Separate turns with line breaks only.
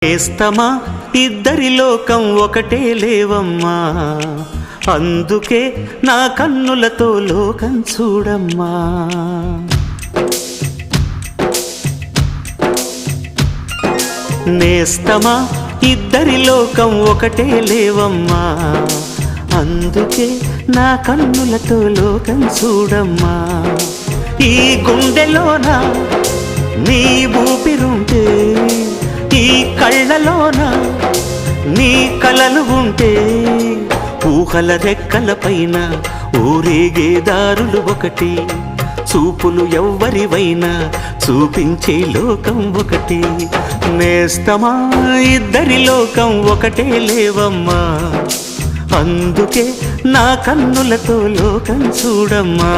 నేస్తమా ఇద్దరి లోకం ఒకటే లేవమ్మా, అందుకే నా కన్నులతో లోకం చూడమ్మా. నేస్తమా ఇద్దరి లోకం ఒకటే లేవమ్మా, అందుకే నా కన్నులతో లోకం చూడమ్మా. ఈ గుండెలోన నీ ఊపిరుంటే, ఈ కళ్ళలోన నీ కలలు ఉంటే, ఊహల రెక్కల పైన ఊరేగే దారులు ఒకటి, చూపులు ఎవ్వరివైనా చూపించే లోకం ఒకటి. నేస్తమా ఇద్దరి లోకం ఒకటే లేవమ్మా, అందుకే నా కన్నులతో లోకం చూడమ్మా.